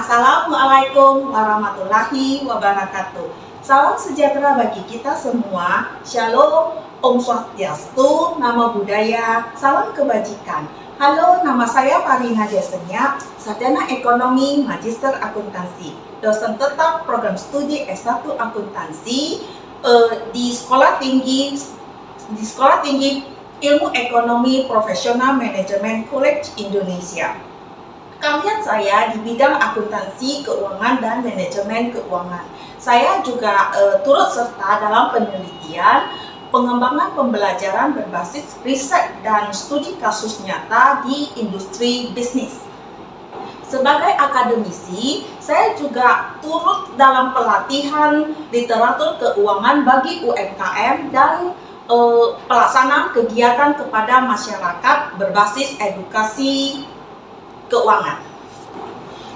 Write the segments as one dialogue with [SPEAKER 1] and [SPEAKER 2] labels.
[SPEAKER 1] Assalamualaikum warahmatullahi wabarakatuh. Salam sejahtera bagi kita semua. Shalom, Om Swastiastu, Namo Buddhaya, salam kebajikan. Halo, nama saya Farina Desenya, sarjana ekonomi, magister akuntansi, dosen tetap program studi S1 akuntansi di Sekolah Tinggi Ilmu Ekonomi Profesional Manajemen College Indonesia. Keahlian saya di bidang akuntansi, keuangan, dan manajemen keuangan. Saya juga turut serta dalam penelitian, pengembangan pembelajaran berbasis riset dan studi kasus nyata di industri bisnis. Sebagai akademisi, saya juga turut dalam pelatihan literatur keuangan bagi UMKM dan pelaksanaan kegiatan kepada masyarakat berbasis edukasi keuangan.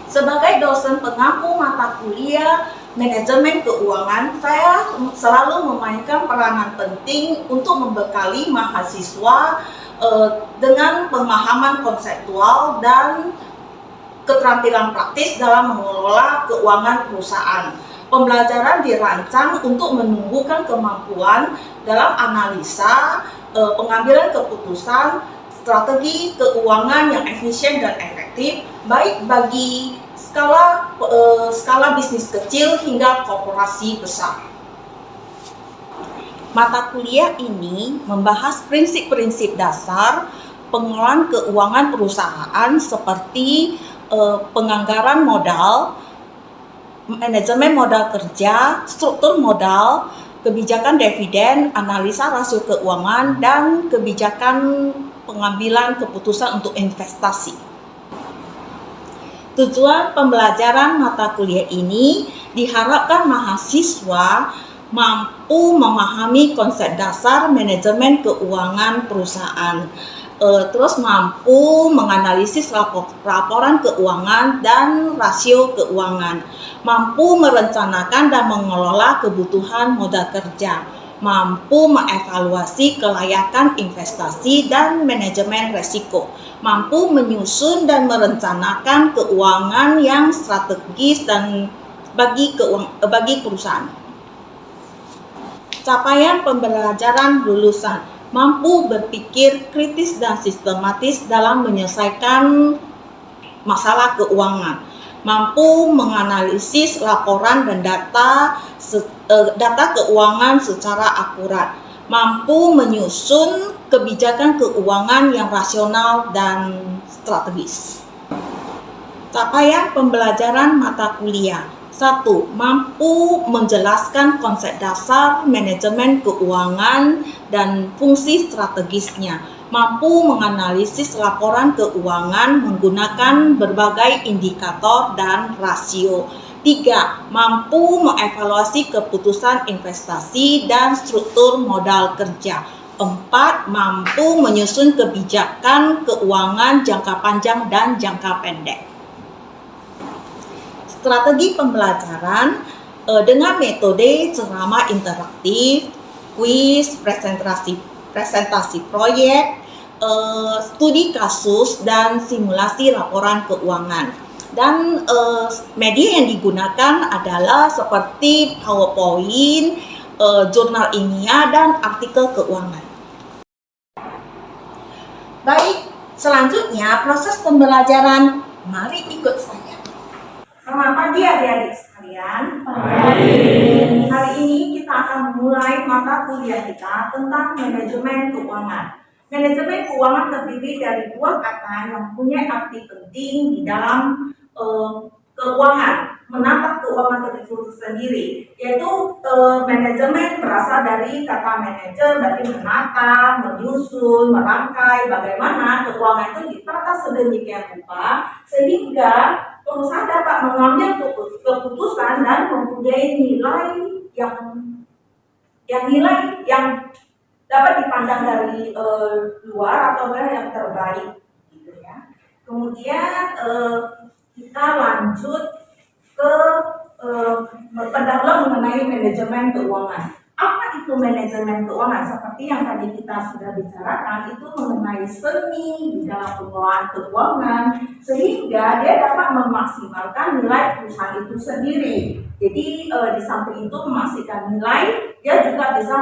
[SPEAKER 1] Sebagai dosen pengampu mata kuliah manajemen keuangan, saya selalu memainkan peranan penting untuk membekali mahasiswa dengan pemahaman konseptual dan keterampilan praktis dalam mengelola keuangan perusahaan. Pembelajaran dirancang untuk menumbuhkan kemampuan dalam analisa, pengambilan keputusan, strategi keuangan yang efisien dan efektif, baik bagi skala bisnis kecil hingga korporasi besar. Mata kuliah ini membahas prinsip-prinsip dasar pengelolaan keuangan perusahaan seperti penganggaran modal, manajemen modal kerja, struktur modal, kebijakan dividen, analisa rasio keuangan, dan kebijakan pengambilan keputusan untuk investasi. Tujuan pembelajaran mata kuliah ini diharapkan mahasiswa mampu memahami konsep dasar manajemen keuangan perusahaan, terus mampu menganalisis laporan keuangan dan rasio keuangan, mampu merencanakan dan mengelola kebutuhan modal kerja, mampu mengevaluasi kelayakan investasi dan manajemen resiko, mampu menyusun dan merencanakan keuangan yang strategis dan bagi perusahaan. Capaian pembelajaran lulusan: mampu berpikir kritis dan sistematis dalam menyelesaikan masalah keuangan, mampu menganalisis laporan dan data keuangan secara akurat, mampu menyusun kebijakan keuangan yang rasional dan strategis. Capaian pembelajaran mata kuliah: 1. Mampu menjelaskan konsep dasar manajemen keuangan dan fungsi strategisnya, mampu menganalisis laporan keuangan menggunakan berbagai indikator dan rasio. 3. Mampu mengevaluasi keputusan investasi dan struktur modal kerja. 4. Mampu menyusun kebijakan keuangan jangka panjang dan jangka pendek. Strategi pembelajaran dengan metode ceramah interaktif, kuis, presentasi proyek, studi kasus, dan simulasi laporan keuangan. Dan media yang digunakan adalah seperti PowerPoint, jurnal ilmiah, dan artikel keuangan. Baik, selanjutnya proses pembelajaran. Mari ikut saya. Selamat pagi adik-adik sekalian. Hari ini kita akan memulai mata kuliah kita tentang manajemen keuangan. Manajemen keuangan terdiri dari dua kata yang punya arti penting di dalam keuangan, menata keuangan itu sendiri, yaitu manajemen berasal dari kata manajer, berarti menata, menyusun, merangkai bagaimana keuangan itu ditata sedemikian rupa sehingga perusahaan dapat mengambil keputusan dan mempunyai nilai yang dapat dipandang dari luar atau yang terbaik, gitu ya. Kemudian kita lanjut ke pendahuluan mengenai manajemen keuangan. Apa itu manajemen keuangan seperti yang tadi kita sudah bicarakan itu mengenai seni di dalam pengelolaan keuangan sehingga dia dapat memaksimalkan nilai perusahaan itu sendiri. Jadi di samping itu memastikan nilai, dia juga bisa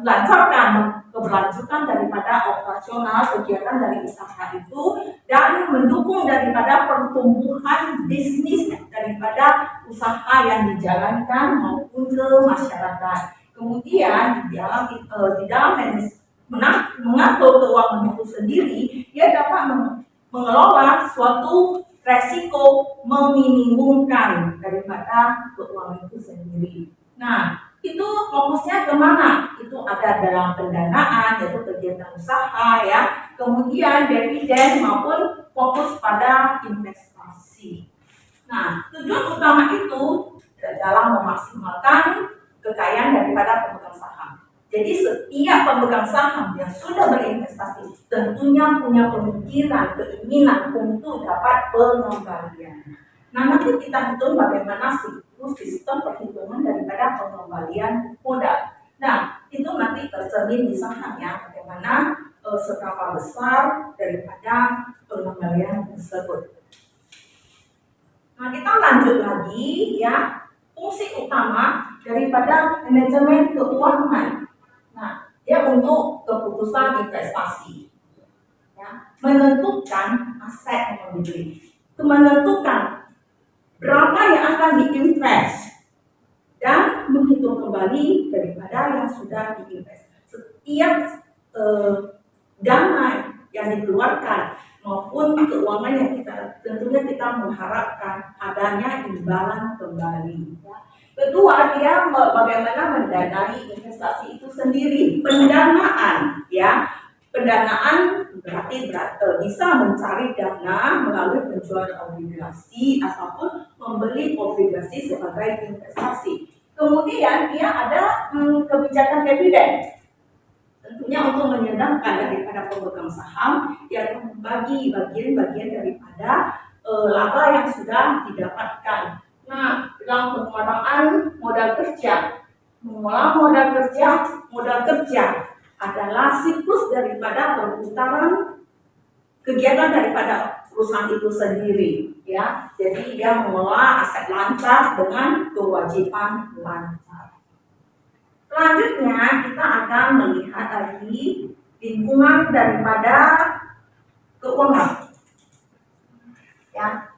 [SPEAKER 1] melancarkan keberlanjutan daripada operasional kegiatan dari usaha itu dan mendukung daripada pertumbuhan bisnis daripada usaha yang dijalankan maupun ke masyarakat. Kemudian di dalam mengatur keuangan itu sendiri, dia dapat mengelola suatu resiko meminimumkan daripada keuangan itu sendiri. Nah, itu fokusnya kemana? Itu ada dalam pendanaan, yaitu kegiatan usaha ya, kemudian dividen maupun fokus pada investasi. Nah, tujuan utama itu dalam memaksimalkan kekayaan daripada pemegang saham. Jadi setiap pemegang saham yang sudah berinvestasi tentunya punya pemikiran, keinginan untuk dapat pengembalian. Nah, nanti kita hitung bagaimana sistem perhitungan daripada pengembalian modal. Nah, itu nanti tercermin di saham ya, bagaimana seberapa besar daripada pengembalian tersebut. Nah, kita lanjut lagi ya, fungsi utama daripada manajemen keuangan. Nah, dia untuk keputusan investasi, ya, menentukan aset yang dibeli, menentukan berapa yang akan diinvest dan menghitung kembali daripada yang sudah diinvest. Setiap dana yang dikeluarkan maupun keuangan yang tentunya kita mengharapkan adanya imbalan kembali. Kedua, dia bagaimana mendanai investasi itu sendiri. Pendanaan, ya, pendanaan berarti bisa mencari dana melalui penjualan obligasi ataupun membeli obligasi sebagai investasi. Kemudian dia ada kebijakan dividen. Tentunya untuk menyenangkan daripada pemegang saham yang membagi bagian-bagian daripada laba yang sudah didapatkan. Nah, dalam pengelolaan modal kerja, mengelola modal kerja adalah siklus daripada perputaran kegiatan daripada perusahaan itu sendiri, ya. Jadi dia mengelola aset lancar dengan kewajiban lancar. Selanjutnya kita akan melihat lagi lingkungan daripada keuangan, ya.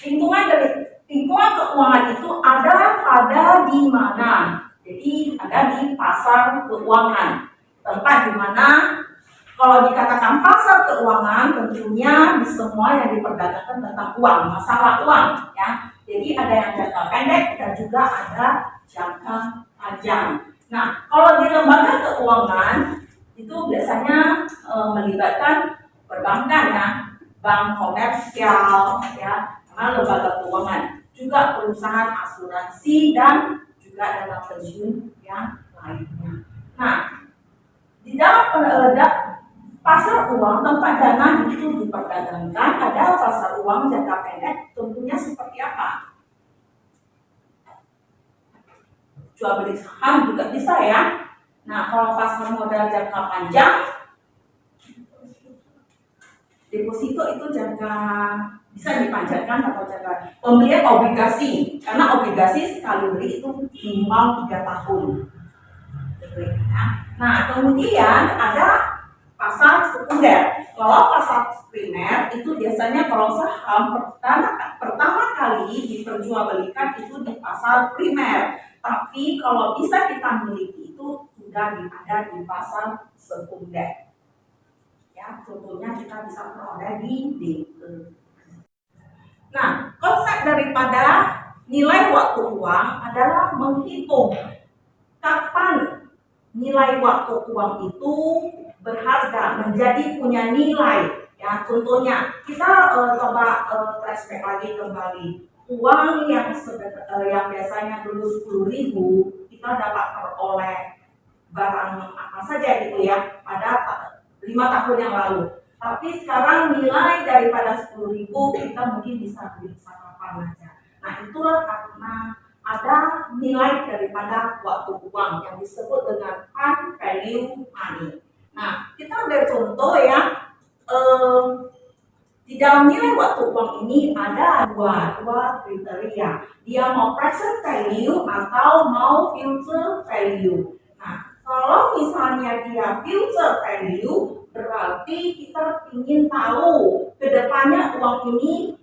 [SPEAKER 1] Lingkungan keuangan itu ada di mana? Jadi ada di pasar keuangan, tempat di mana kalau dikatakan pasar keuangan tentunya di semua yang diperdagangkan tentang uang, masalah uang, ya. Jadi ada yang jangka pendek dan juga ada jangka panjang. Nah, kalau di lembaga keuangan itu biasanya melibatkan perbankan, ya, bank komersial, ya, lembaga keuangan, juga perusahaan asuransi dan juga dana pensiun yang lainnya. Nah, di dalam pasar uang tempat dana itu diperdagangkan, ada pasar uang jangka pendek, tentunya seperti apa? Jual beli saham juga bisa ya. Nah, kalau pasar modal jangka panjang, deposito itu jangka bisa dipanjatkan atau jangka pembelian obligasi, karena obligasi sekali beli itu minimal 3 tahun. Nah, kemudian ada pasar sekunder. Kalau pasar primer itu biasanya kalau saham pertama kali diperjualbelikan itu di pasar primer, tapi kalau bisa kita miliki itu sudah ada di pasar sekunder. Ya, contohnya kita bisa peroleh di DE. Nah, konsep daripada nilai waktu uang adalah menghitung kapan nilai waktu uang itu berharga, menjadi punya nilai. Ya, contohnya kita coba flashback lagi kembali. Uang yang biasanya dulu 10.000 kita dapat peroleh barang apa saja gitu ya pada 5 tahun yang lalu. Tapi sekarang nilai daripada 10.000 kita mungkin bisa beli sarapan aja. Nah, itulah karena ada nilai daripada waktu uang yang disebut dengan time value money. Nah, kita ambil contoh ya. Di dalam nilai waktu uang ini ada dua kriteria. Dia mau present value atau mau future value. Nah, kalau misalnya dia future value, berarti kita ingin tahu kedepannya uang ini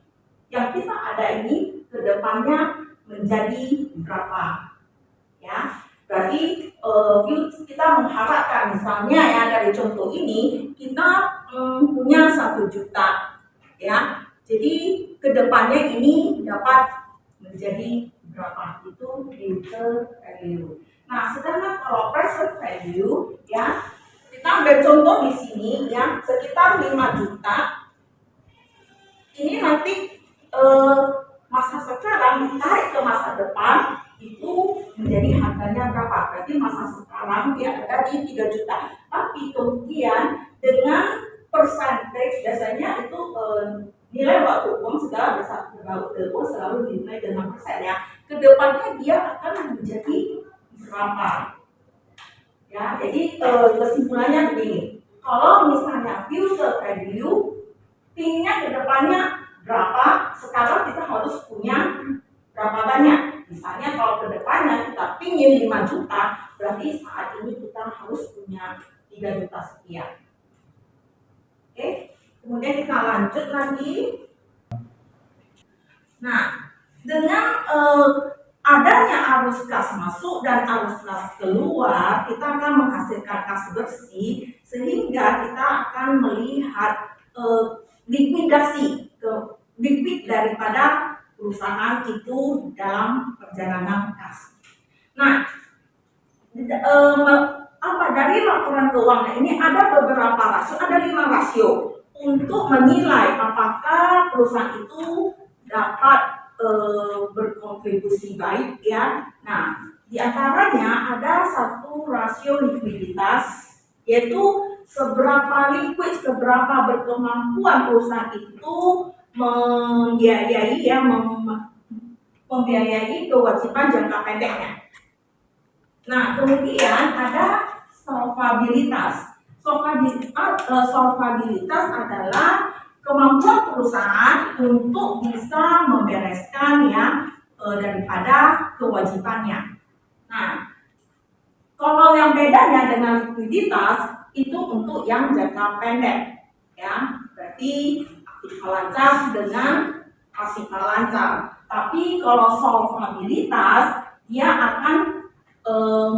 [SPEAKER 1] yang kita ada ini kedepannya menjadi berapa. Ya, berarti kita mengharapkan misalnya ya dari contoh ini kita punya 1 juta. Ya, jadi kedepannya ini dapat menjadi berapa, itu future value. Nah, sedangkan kalau present value ya, kita ambil contoh di sini ya, sekitar 5 juta. Ini nanti masa sekarang ditarik ke masa depan itu menjadi harganya berapa? Berarti masa sekarang dia ada di 3 juta. Tapi kemudian dengan percentage biasanya itu nilai waktu uang segala berbau selalu dinilai dengan persen ya. Kedepannya dia akan menjadi berapa? Ya, jadi kesimpulannya begini. Kalau misalnya future value, pinginnya kedepannya berapa? Sekarang kita harus punya berapa banyak? Misalnya kalau kedepannya kita pingin 5 juta, berarti saat ini kita harus punya 3 juta sekian. Oke, kemudian kita lanjut lagi. Nah, dengan adanya arus kas masuk dan arus kas keluar, kita akan menghasilkan kas bersih sehingga kita akan melihat likuidasi liquid daripada perusahaan itu dalam perjalanan kas. Nah, dari laporan keuangan ini ada beberapa rasio, ada 5 rasio untuk menilai apakah perusahaan itu dapat berkontribusi baik ya. Nah, di antaranya ada 1 rasio likuiditas, yaitu seberapa liquid, seberapa berkemampuan perusahaan itu membiayai kewajiban jangka pendeknya. Nah, kemudian ada solvabilitas. Solvabilitas adalah kemampuan perusahaan untuk bisa membereskan ya daripada kewajibannya. Nah, kalau yang bedanya dengan likuiditas itu untuk yang jangka pendek, ya. Berarti aktiva lancar dengan pasiva lancar. Tapi kalau solvabilitas dia akan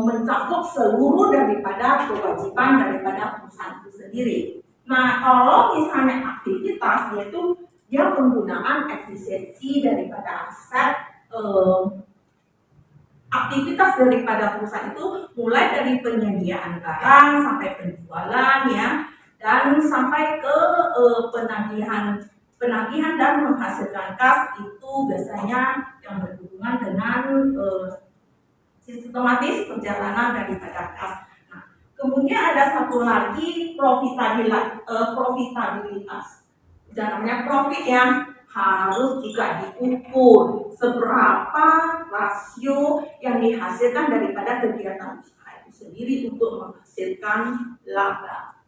[SPEAKER 1] mencakup seluruh daripada kewajiban daripada perusahaan itu sendiri. Nah, kalau misalnya aktivitas, yaitu dia penggunaan efisiensi daripada aset, aktivitas daripada perusahaan itu mulai dari penyediaan barang sampai penjualan ya, dan sampai ke penagihan dan menghasilkan kas itu biasanya yang berhubungan dengan sistematis perjalanan daripada kas. Nah, kemudian ada satu lagi profitabilitas. Dan namanya profit yang harus juga diukur seberapa rasio yang dihasilkan daripada kegiatan usaha itu sendiri untuk menghasilkan laba.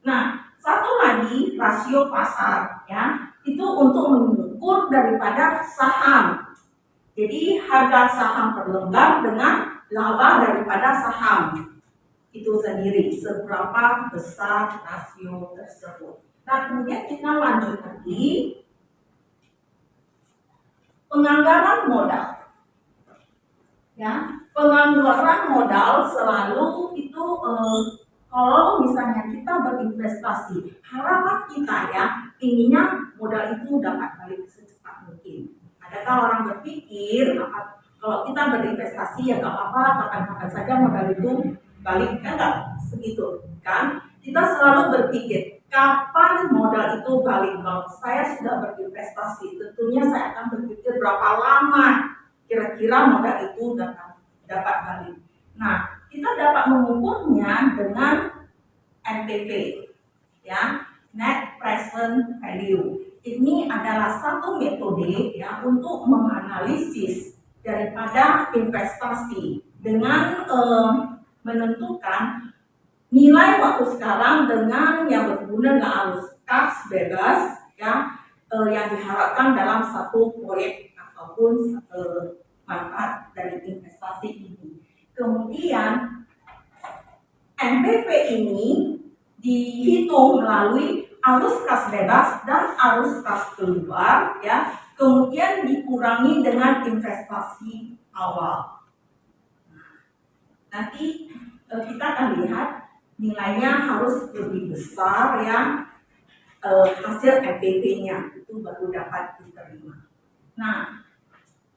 [SPEAKER 1] Nah, satu lagi rasio pasar ya, itu untuk mengukur daripada saham. Jadi harga saham per lembar dengan laba daripada saham itu sendiri, seberapa besar rasio tersebut. Nah, kemudian kita lanjut lagi, penganggaran modal. Ya, penganggaran modal selalu itu kalau misalnya kita berinvestasi, harapan kita ya inginnya modal itu dapat balik secepat mungkin. Adakah orang berpikir kalau kita berinvestasi ya nggak apa-apa, kapan-kapan saja modal itu balik, kan nggak segitu kan? Kita selalu berpikir kapan modal itu balik. Kalau saya sudah berinvestasi, tentunya saya akan berpikir berapa lama kira-kira modal itu dapat balik. Nah, kita dapat mengukurnya dengan NPV, ya, Net Present Value. Ini adalah satu metode ya untuk menganalisis daripada investasi dengan menentukan nilai waktu sekarang dengan yang berguna dengan arus kas bebas ya, yang diharapkan dalam satu proyek ataupun manfaat dari investasi ini. Kemudian NPV ini dihitung melalui arus kas bebas dan arus kas keluar ya, kemudian dikurangi dengan investasi awal. Nanti kita akan lihat nilainya harus lebih besar ya, hasil NPV-nya itu baru dapat diterima. Nah,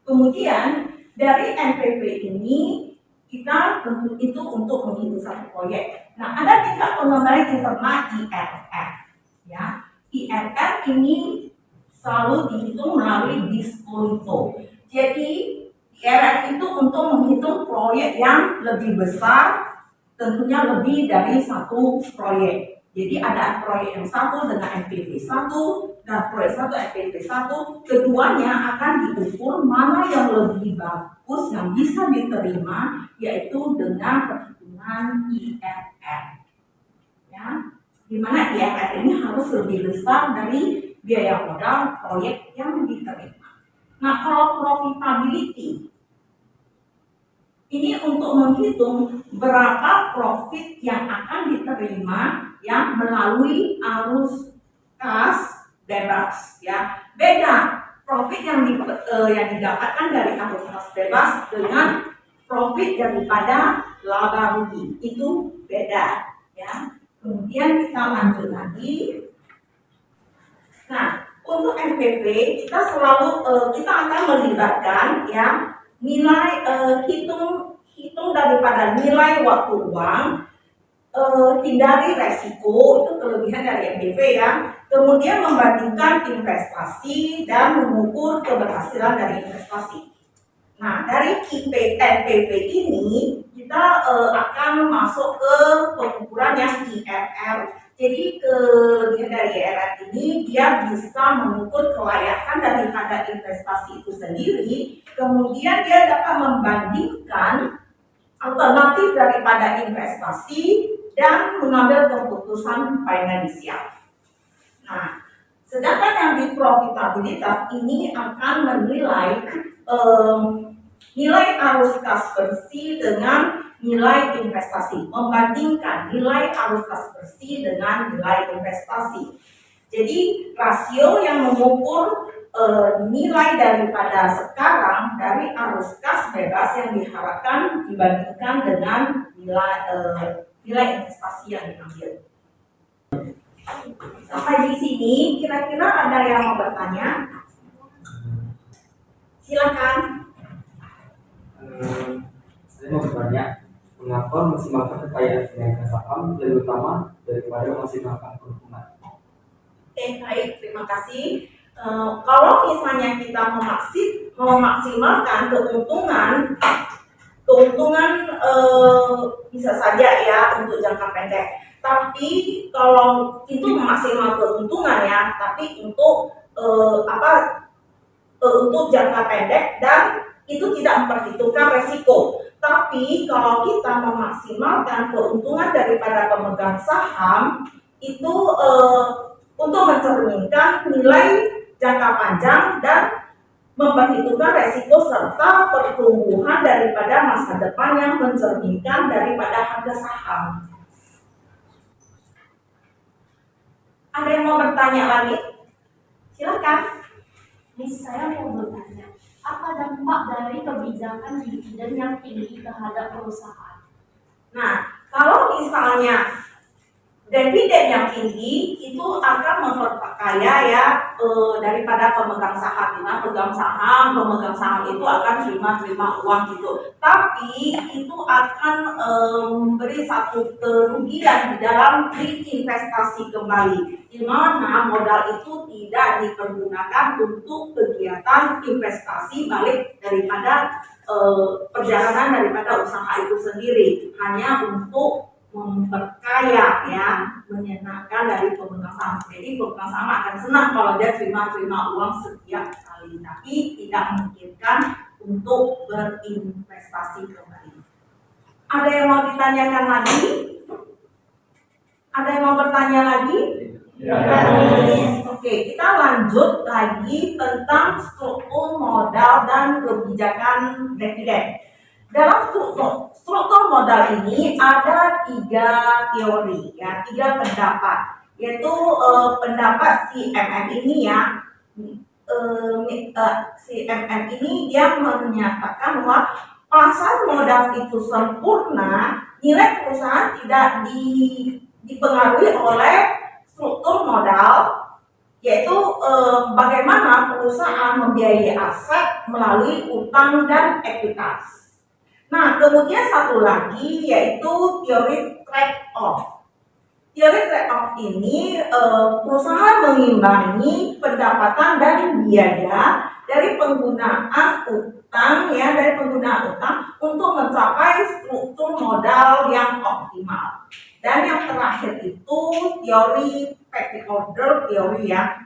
[SPEAKER 1] kemudian dari NPV ini kita tentu itu untuk menghitung satu proyek. Nah, ada tingkat pengembangan yang bernama IRR ya. IRR ini selalu dihitung melalui diskonto. Jadi IRR itu untuk menghitung proyek yang lebih besar, tentunya lebih dari satu proyek. Jadi ada proyek yang satu dengan NPV 1 dan proyek satu NPV 1, keduanya akan diukur mana yang lebih bagus yang bisa diterima, yaitu dengan perhitungan IRR. Ya, di mana IRR ini harus lebih besar dari biaya modal proyek yang diterima. Nah, kalau profitability ini untuk menghitung berapa profit yang akan diterima ya melalui arus kas bebas ya. Beda profit yang didapatkan dari arus kas bebas dengan profit daripada laba rugi, itu beda ya. Kemudian kita lanjut lagi. Nah, untuk NPV kita selalu kita akan melibatkan ya nilai hitung daripada nilai waktu uang, hindari resiko, itu kelebihan dari NPV ya. Kemudian membandingkan investasi dan mengukur keberhasilan dari investasi. Nah, dari NPV ini kita akan masuk ke pengukuran yang IRR. Jadi kelebihan dari IRR ini dia bisa mengukur kelayakan daripada investasi itu sendiri. Kemudian dia dapat membandingkan alternatif daripada investasi dan mengambil keputusan finansial. Nah, sedangkan yang di profitabilitas ini akan menilai nilai arus kas bersih dengan nilai investasi, membandingkan nilai arus kas bersih dengan nilai investasi. Jadi rasio yang mengukur nilai daripada sekarang dari arus kas bebas yang diharapkan dibandingkan dengan nilai investasi yang diambil. Sampai di sini kira-kira ada yang mau bertanya? Silakan.
[SPEAKER 2] Saya mau bertanya, mengapa memaksimalkan kekayaan finansial saham lebih utama daripada memaksimalkan keuntungan?
[SPEAKER 1] Oke, baik, terima kasih. Kalau misalnya kita memaksimalkan keuntungan bisa saja ya untuk jangka pendek. Tapi kalau itu memaksimalkan keuntungan ya, tapi untuk untuk jangka pendek dan itu tidak memperhitungkan resiko. Tapi kalau kita memaksimalkan keuntungan daripada pemegang saham itu untuk mencerminkan nilai jangka panjang dan memperhitungkan resiko serta pertumbuhan daripada masa depan yang mencerminkan daripada harga saham. Ada yang mau bertanya lagi? Silakan.
[SPEAKER 3] Saya mau bertanya, apa dampak dari kebijakan dividen yang tinggi terhadap perusahaan?
[SPEAKER 1] Nah, kalau misalnya dividen yang tinggi itu akan memperkaya ya daripada pemegang saham. Nah, pemegang saham itu akan terima uang gitu. Tapi itu akan memberi satu kerugian di dalam reinvestasi kembali, di mana modal itu tidak dipergunakan untuk kegiatan investasi balik daripada perjalanan daripada usaha itu sendiri, hanya untuk memperkaya ya, menyenangkan dari pemegang saham. Jadi pemegang saham akan senang kalau dia terima uang setiap kali, tapi tidak memungkinkan untuk berinvestasi kembali. Ada yang mau ditanyakan lagi? Ada yang mau bertanya lagi?
[SPEAKER 2] Ya.
[SPEAKER 1] Oke, kita lanjut lagi tentang struktur modal dan kebijakan dividen. Dalam struktur modal ini ada 3 teori, ya, 3 pendapat, yaitu pendapat si MM ini ya, si MM ini dia menyatakan bahwa pasar modal itu sempurna, nilai perusahaan tidak dipengaruhi oleh struktur modal, yaitu bagaimana perusahaan membiayai aset melalui utang dan ekuitas. Nah, kemudian satu lagi yaitu teori trade-off. Teori trade-off ini perusahaan mengimbangi pendapatan dan biaya dari penggunaan utang, ya, dari penggunaan utang untuk mencapai struktur modal yang optimal. Dan yang terakhir itu teori pecking order teori, ya.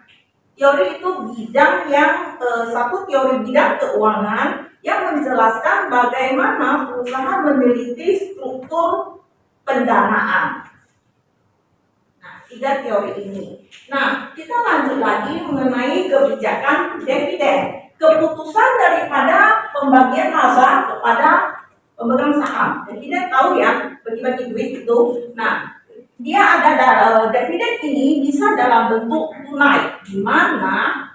[SPEAKER 1] Teori itu bidang yang satu teori bidang keuangan yang menjelaskan bagaimana perusahaan meneliti struktur pendanaan. Nah, 3 teori ini. Nah, kita lanjut lagi mengenai kebijakan dividen. Keputusan daripada pembagian laba kepada pemegang saham. Dividen tahu ya, bagi-bagi duit itu. Nah, dia ada dividen ini bisa dalam bentuk tunai, di mana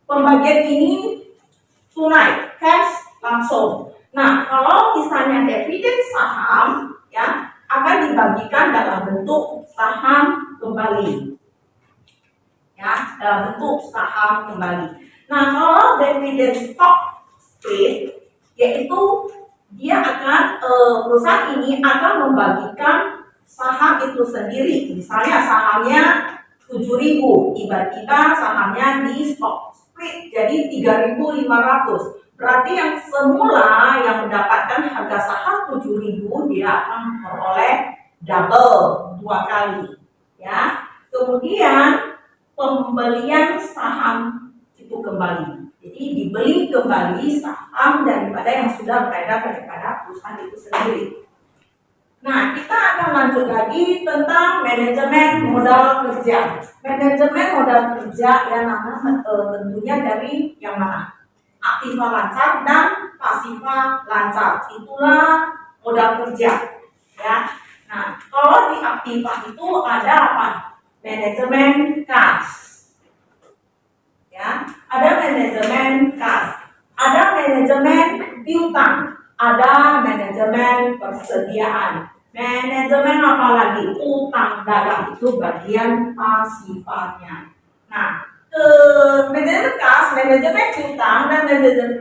[SPEAKER 1] pembagian ini tunai, cash langsung. Nah, kalau misalnya dividen saham, ya, akan dibagikan dalam bentuk saham kembali, ya, dalam bentuk saham kembali. Nah, kalau dividen stock split, yaitu dia akan perusahaan ini akan membagikan saham itu sendiri. Misalnya sahamnya 7.000, tiba-tiba sahamnya di stock split jadi 3.500. Berarti yang semula yang mendapatkan harga saham 7.000 dia akan memperoleh double 2 kali, ya. Kemudian pembelian saham itu kembali. Jadi dibeli kembali saham daripada yang sudah beredar daripada perusahaan itu sendiri. Nah, kita akan lanjut lagi tentang manajemen modal kerja. Manajemen modal kerja yang tentunya dari yang mana? Aktiva lancar dan pasiva lancar. Itulah modal kerja, ya. Nah, kalau di aktiva itu ada apa? Manajemen kas. Ya, ada manajemen kas, ada manajemen piutang, ada manajemen persediaan, manajemen apa lagi? Utang dagang, itu bagian pasifannya. Nah, manajemen kas, manajemen piutang, dan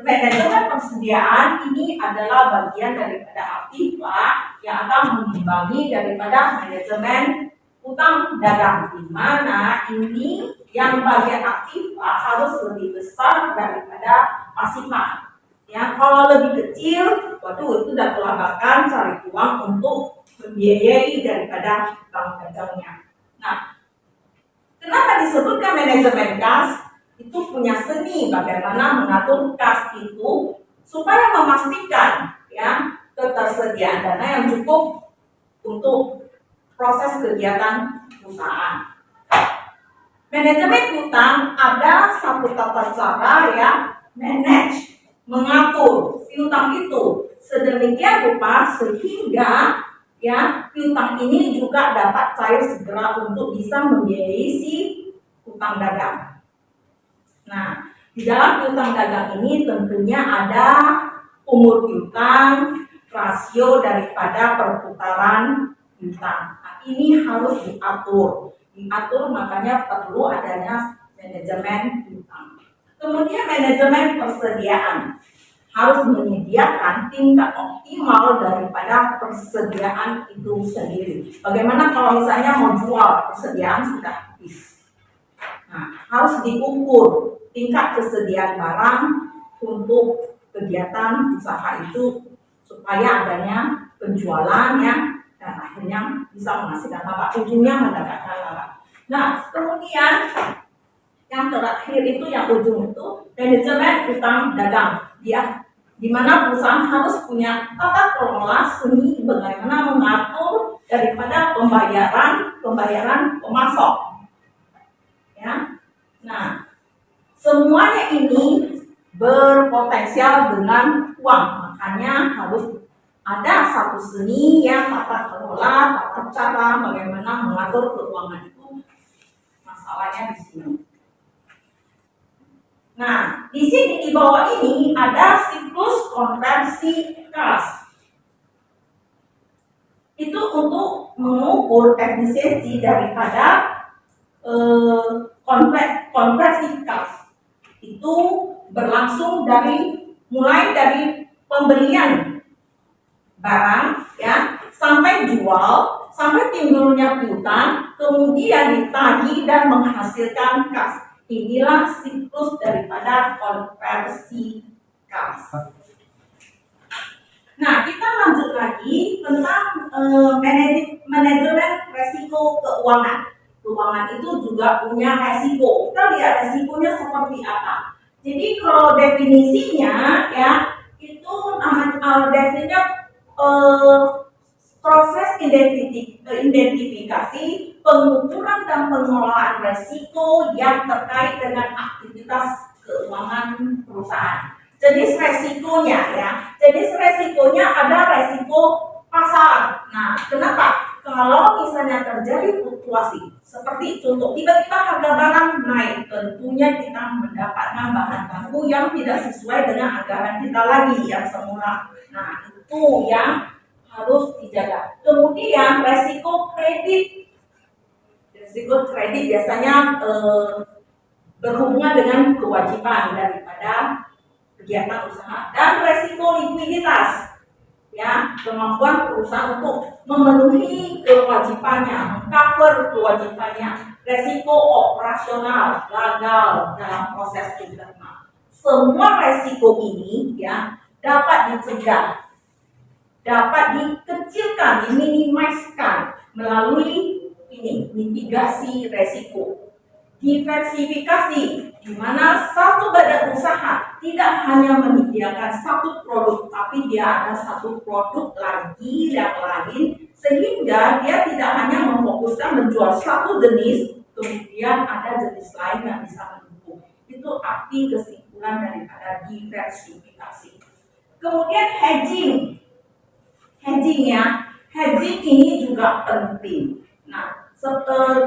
[SPEAKER 1] manajemen persediaan ini adalah bagian daripada aktiva yang akan mengimbangi daripada manajemen utang dagang, di mana ini yang bagian aktiva harus lebih besar daripada pasifa. Ya, kalau lebih kecil, waduh, itu udah kelabakan cari uang untuk membiayai daripada utang dagangnya. Nah, kenapa disebutkan manajemen kas? Itu punya seni bagaimana mengatur kas itu supaya memastikan, ya, ketersediaan dana yang cukup untuk proses kegiatan perusahaan. Manajemen piutang ada satu tata cara, ya, manage, mengatur piutang itu sedemikian rupa sehingga, ya, piutang ini juga dapat cair segera untuk bisa membiayai si utang dagang. Nah, di dalam piutang dagang ini tentunya ada umur piutang, rasio daripada perputaran piutang. Nah, ini harus diatur, makanya perlu adanya manajemen piutang. Kemudian manajemen persediaan harus menyediakan tingkat optimal daripada persediaan itu sendiri. Bagaimana kalau misalnya mau jual, persediaan sudah habis. Nah, harus diukur tingkat kesediaan barang untuk kegiatan usaha itu supaya adanya penjualan, ya, dan akhirnya bisa menghasilkan laba, ujungnya mendapatkan laba. Nah, kemudian yang terakhir itu yang ujung itu manajemen utang dagang. Dia di mana perusahaan harus punya tata kelola seni bagaimana mengatur daripada pembayaran pemasok. Ya. Nah, semuanya ini berpotensial dengan uang, makanya harus ada satu seni yang tata kelola, tata cara bagaimana mengatur keuangan itu. Masalahnya di sini. Nah, di sini di bawah ini ada siklus konversi kas. Itu untuk mengukur efisiensi daripada konversi kas. Itu berlangsung mulai dari pembelian barang ya sampai jual, sampai timbulnya piutang, kemudian ditagih dan menghasilkan kas. Inilah siklus daripada konversi kas. Nah, kita lanjut lagi tentang manajemen resiko keuangan. Keuangan itu juga punya resiko. Kita lihat resikonya seperti apa. Jadi kalau definisinya ya itu definisinya proses identifikasi, pengukuran dan pengelolaan resiko yang terkait dengan aktivitas keuangan perusahaan. Jenis resikonya ya, jenis resikonya ada resiko pasar. Nah, kenapa? Kalau misalnya terjadi fluktuasi, seperti contoh tiba-tiba harga barang naik, tentunya kita mendapatkan bahan baku yang tidak sesuai dengan anggaran kita lagi yang semula. Nah, itu yang harus dijaga. Kemudian resiko kredit. Resiko kredit biasanya berhubungan dengan kewajiban daripada kegiatan usaha dan resiko likuiditas. Ya, kemampuan perusahaan untuk memenuhi kewajibannya, mengcover kewajibannya, resiko operasional gagal dalam proses internal. Semua resiko ini ya dapat dicegah, dapat dikecilkan, diminimaliskan melalui mitigasi resiko. Diversifikasi, di mana satu badan usaha tidak hanya menyediakan satu produk, tapi dia ada satu produk lagi yang lain, sehingga dia tidak hanya memfokuskan menjual satu jenis, kemudian ada jenis lain yang bisa mendukung. Itu arti kesimpulan daripada diversifikasi. Kemudian hedging ini juga penting. Nah,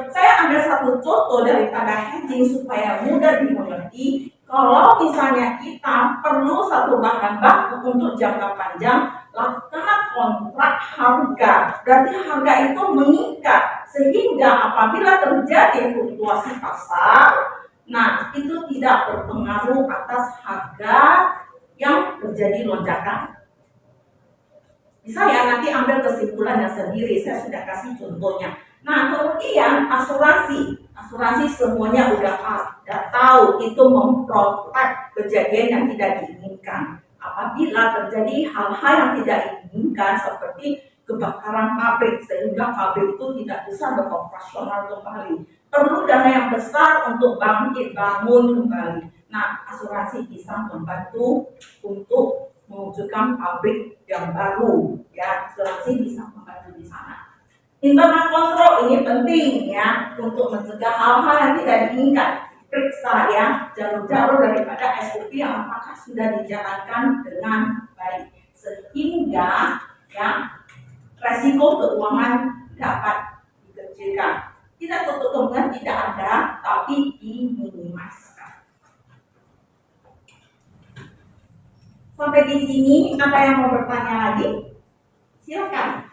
[SPEAKER 1] saya ambil satu contoh daripada hedging supaya mudah dimengerti. Kalau misalnya kita perlu satu bahan baku untuk jangka panjang, lakukanlah kontrak harga. Berarti harga itu meningkat sehingga apabila terjadi fluktuasi pasar, nah itu tidak berpengaruh atas harga yang terjadi lonjakan. Bisa ya nanti ambil kesimpulannya sendiri. Saya sudah kasih contohnya. Nah, kemudian asuransi semuanya udah tahu itu memprotek kejadian yang tidak diinginkan. Apabila terjadi hal-hal yang tidak diinginkan seperti kebakaran pabrik sehingga pabrik itu tidak bisa beroperasional kembali, perlu dana yang besar untuk bangun kembali. Nah, asuransi bisa membantu untuk mewujudkan pabrik yang baru. Ya, asuransi bisa membantu di sana. Internal kontrol ini penting ya untuk mencegah hal-hal yang tidak diinginkan. Periksa ya jalur-jalur daripada SOP yang apakah sudah dijalankan dengan baik sehingga ya resiko keuangan dapat dikecilkan. Tidak tutup kemungkinan tidak ada, tapi diminimaliskan. Sampai di sini ada yang mau bertanya lagi? Silakan.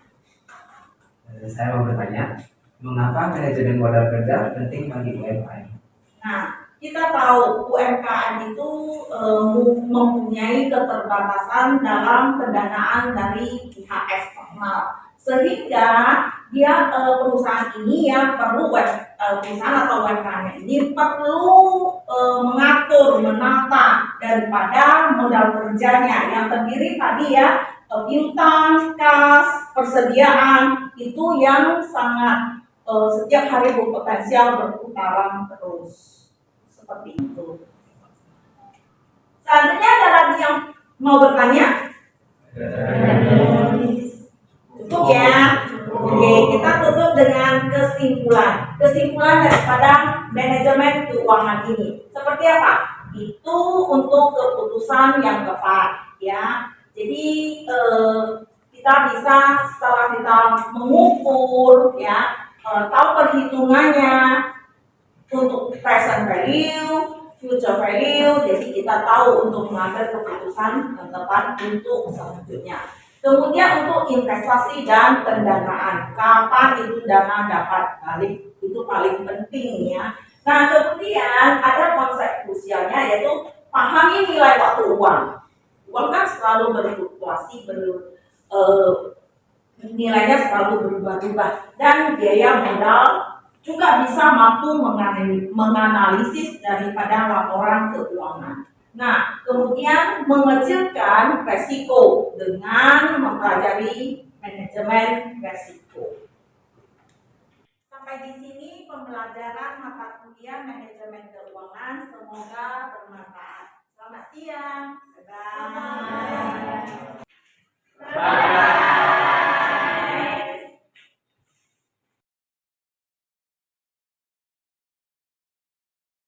[SPEAKER 2] Saya mau bertanya, mengapa manajemen modal kerja penting bagi UMKM?
[SPEAKER 1] Nah, kita tahu UMKM itu mempunyai keterbatasan dalam pendanaan dari pihak eksternal, sehingga dia perusahaan ini ya perlu perusahaan atau UMKM ini perlu mengatur, menata daripada modal kerjanya yang terdiri tadi ya piutang, kas, persediaan itu yang sangat setiap hari berpotensial berputaran terus seperti itu. Selanjutnya ada lagi yang Mau bertanya? Cukup ya. Oke, kita tutup dengan kesimpulan. Kesimpulan daripada manajemen keuangan ini. Seperti apa? Itu untuk keputusan yang tepat ya. Jadi kita bisa setelah kita mengukur ya, tahu perhitungannya untuk present value, future value, jadi kita tahu untuk mengambil keputusan yang tepat untuk selanjutnya. Kemudian untuk investasi dan pendanaan, kapan itu dana dapat balik, itu paling penting ya. Nah kemudian ada konsep krusialnya yaitu pahami nilai waktu uang. Uang kan selalu berfluktuasi, nilainya selalu berubah-ubah, dan biaya modal juga bisa mampu menganalisis daripada laporan keuangan. Nah, kemudian mengecilkan resiko dengan mempelajari manajemen resiko. Sampai di sini pembelajaran mata kuliah manajemen keuangan, semoga bermanfaat. Selamat siang. Bye-bye.